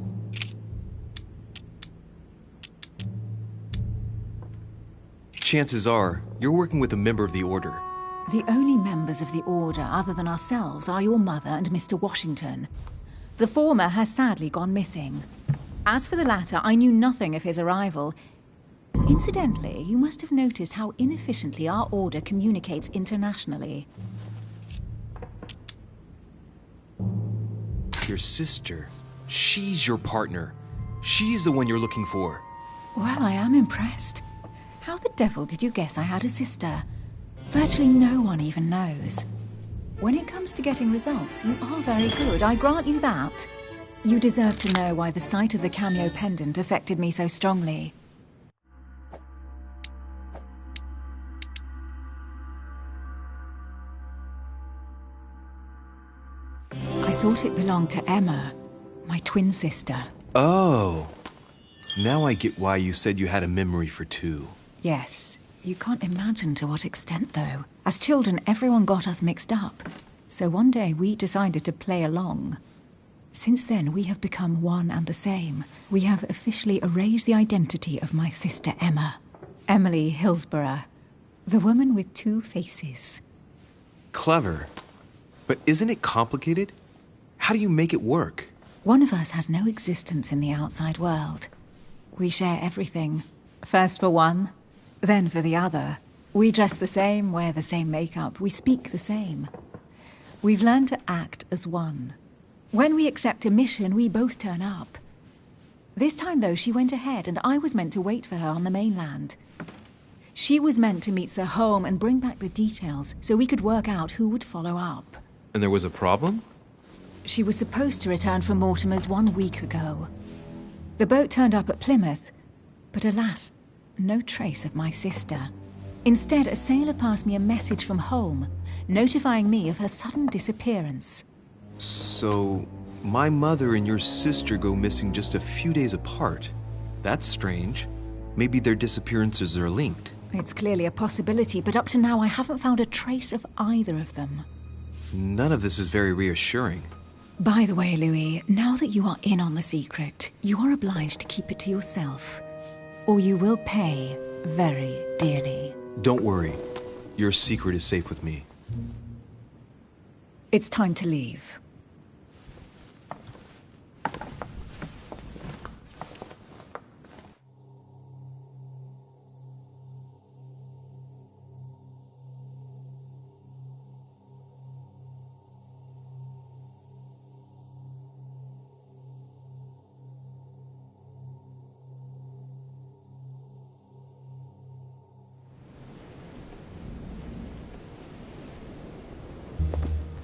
Chances are, you're working with a member of the Order. The only members of the Order other than ourselves are your mother and Mr. Washington. The former has sadly gone missing. As for the latter, I knew nothing of his arrival. Incidentally, you must have noticed how inefficiently our Order communicates internationally. Your sister. She's your partner. She's the one you're looking for. Well, I am impressed. How the devil did you guess I had a sister? Virtually no one even knows. When it comes to getting results, you are very good, I grant you that. You deserve to know why the sight of the cameo pendant affected me so strongly. I thought it belonged to Emma, my twin sister. Oh. Now I get why you said you had a memory for two. Yes. You can't imagine to what extent, though. As children, everyone got us mixed up. So one day we decided to play along. Since then, we have become one and the same. We have officially erased the identity of my sister Emma. Emily Hillsborough. The woman with two faces. Clever. But isn't it complicated? How do you make it work? One of us has no existence in the outside world. We share everything. First for one, then for the other. We dress the same, wear the same makeup, we speak the same. We've learned to act as one. When we accept a mission, we both turn up. This time, though, she went ahead, and I was meant to wait for her on the mainland. She was meant to meet Sir Home and bring back the details, so we could work out who would follow up. And there was a problem? She was supposed to return from Mortimer's 1 week ago. The boat turned up at Plymouth, but alas, no trace of my sister. Instead, a sailor passed me a message from home, notifying me of her sudden disappearance. So, my mother and your sister go missing just a few days apart. That's strange. Maybe their disappearances are linked. It's clearly a possibility, but up to now I haven't found a trace of either of them. None of this is very reassuring. By the way, Louis, now that you are in on the secret, you are obliged to keep it to yourself, or you will pay very dearly. Don't worry. Your secret is safe with me. It's time to leave.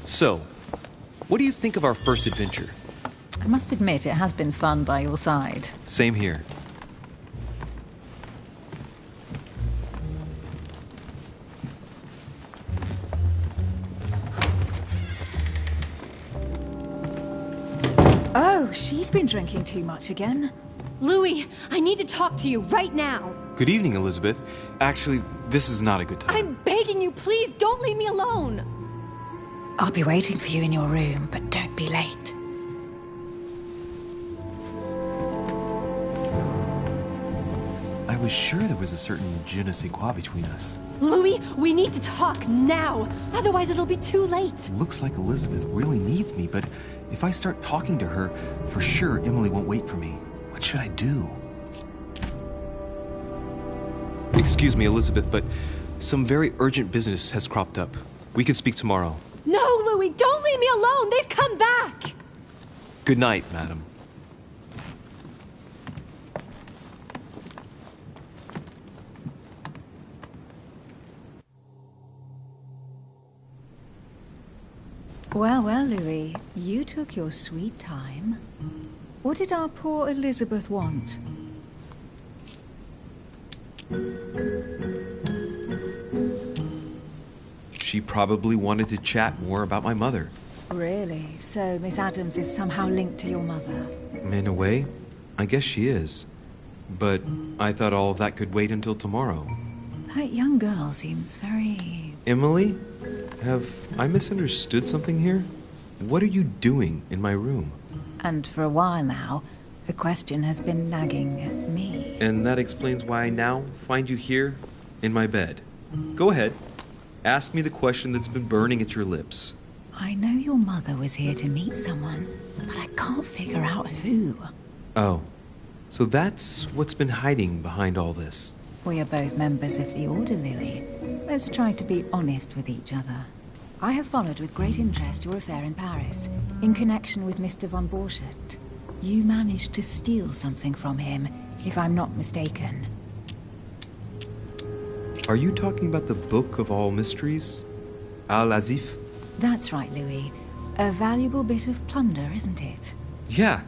So, what do you think of our first adventure? I must admit, it has been fun by your side. Same here. Oh, she's been drinking too much again. Louis, I need to talk to you right now. Good evening, Elizabeth. Actually, this is not a good time. I'm begging you, please, don't leave me alone. I'll be waiting for you in your room, but don't be late. I was sure there was a certain je ne sais quoi between us. Louis, we need to talk now. Otherwise, it'll be too late. Looks like Elizabeth really needs me, but if I start talking to her, for sure Emily won't wait for me. What should I do? Excuse me, Elizabeth, but some very urgent business has cropped up. We could speak tomorrow. No, Louis, don't leave me alone. They've come back. Good night, madam. Well, well, Louis, you took your sweet time. What did our poor Elizabeth want? She probably wanted to chat more about my mother. Really? So Miss Adams is somehow linked to your mother? In a way, I guess she is. But I thought all of that could wait until tomorrow. That young girl seems very... Emily? Have I misunderstood something here? What are you doing in my room? And for a while now, the question has been nagging at me. And that explains why I now find you here, in my bed. Go ahead. Ask me the question that's been burning at your lips. I know your mother was here to meet someone, but I can't figure out who. Oh, so that's what's been hiding behind all this. We are both members of the Order, Louis. Let's try to be honest with each other. I have followed with great interest your affair in Paris, in connection with Mr. von Borchardt. You managed to steal something from him, if I'm not mistaken. Are you talking about the Book of All Mysteries? Al-Azif? That's right, Louis. A valuable bit of plunder, isn't it? Yeah.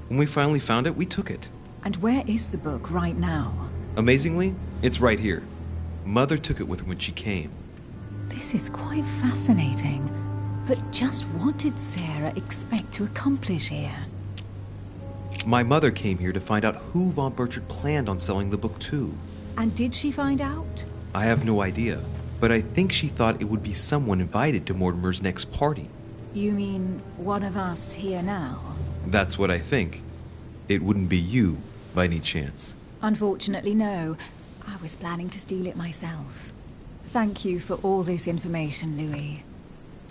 When we finally found it, we took it. And where is the book right now? Amazingly, it's right here. Mother took it with her when she came. This is quite fascinating. But just what did Sarah expect to accomplish here? My mother came here to find out who von Burchard planned on selling the book to. And did she find out? I have no idea, but I think she thought it would be someone invited to Mortimer's next party. You mean one of us here now? That's what I think. It wouldn't be you, by any chance. Unfortunately, no. I was planning to steal it myself. Thank you for all this information, Louis.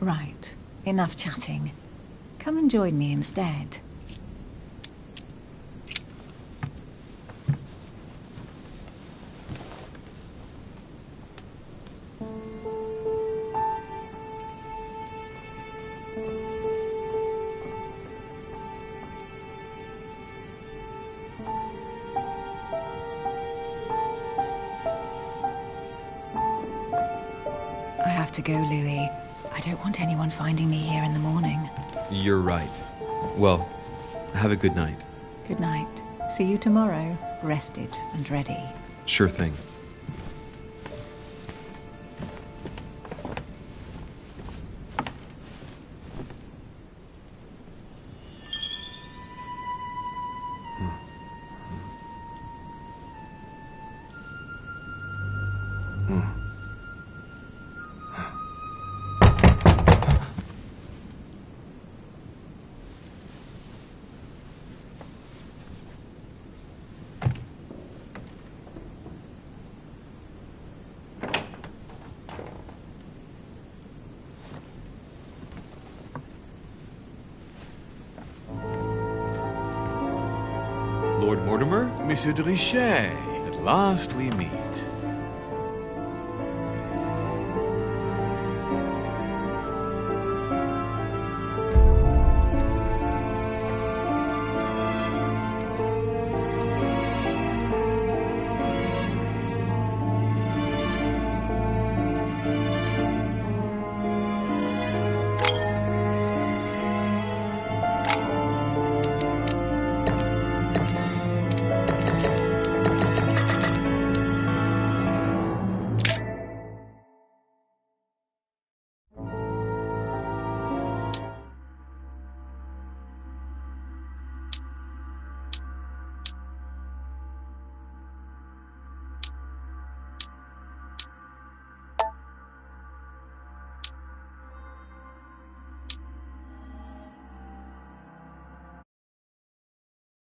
Right, enough chatting. Come and join me instead. I have to go, Louis. I don't want anyone finding me here in the morning. You're right. Well, have a good night. Good night. See you tomorrow, rested and ready. Sure thing. Lord Mortimer? Monsieur de Richet, at last we meet.